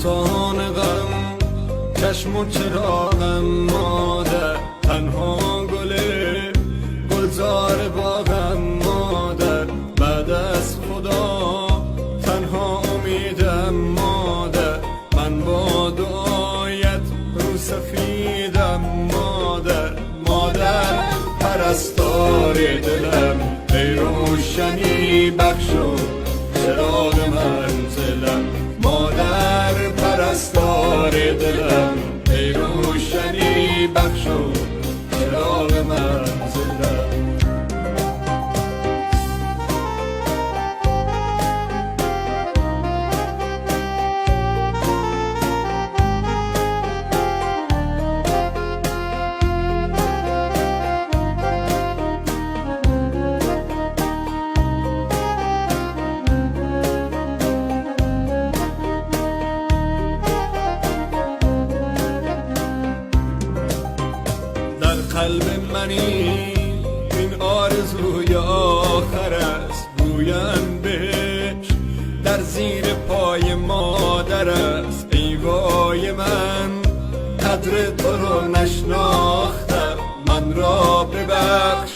سلطان غم چشم و چراغم مادر، تنها گل گلزار باغم مادر، بعد از خدا تنها امیدم مادر، من با دعایت رو سفیدم مادر، مادر پرستار دلم، ای روشنی بخش و چراغ منزلم، مادر پرستار دلم، ای روشنی بخش و چراغ منزلم. قلب منی این آرزوی آخر است، گویم بهش در زیر پای مادر است، ای وای من قدر تو رو نشناختم، من را ببخش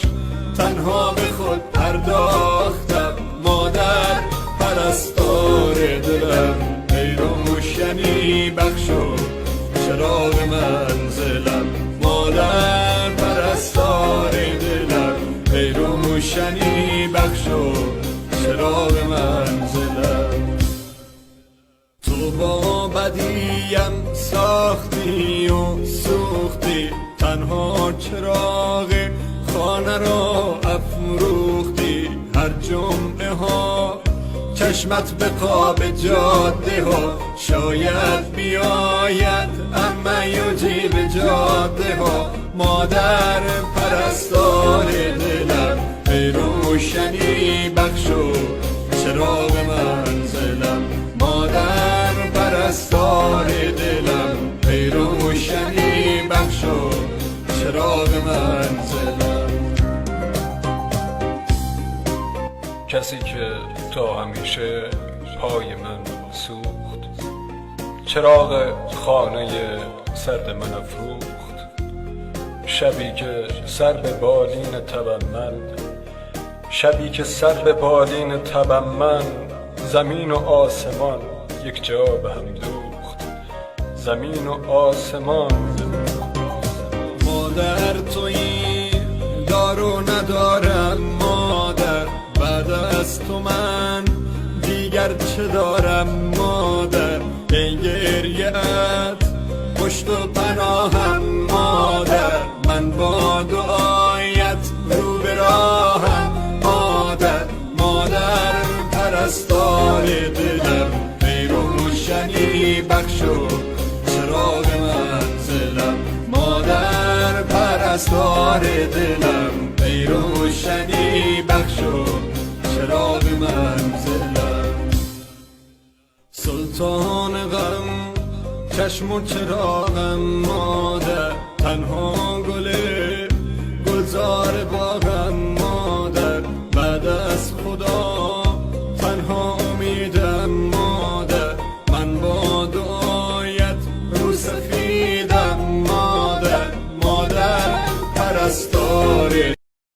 تنها به خود پرداختم، مادر پرستار دلم، ای روشنی بخش و چراغ منزلم، مادر پرستار دلم، ای روشنی بخش و چراغ منزلم. تو با بدیم ساختی و سوختی، تنها چراغ خانه را افروختی، هر جمعه ها چشمت به قاب جاده ها، شاید بیاید اما یوجی به جاده ها، مادر پرستار دلم، ای روشنی بخش و چراغ منزلم، مادر پرستار دلم، ای روشنی بخش و چراغ منزلم. کسی که تا همیشه پای من سوخت، چراغ خانه سرد من افروخت، شبی که سر به بالین تبم من، شبی که سر به بالین تبم من، زمین و آسمان یک جا به هم دوخت، زمین و آسمان. مادر تویی دار و ندارم مادر، بعد از تو من دیگر چه دارم مادر، ای گریه‌ات پشت و پناهم مادر، من با دعایت رو به راهم مادر، مادر پرستار دلم، ای روشنی بخش و چراغ منزلم، مادر پرستار دلم، ای روشنی بخش و چراغ منزلم. سلطان غم چشم و چراغم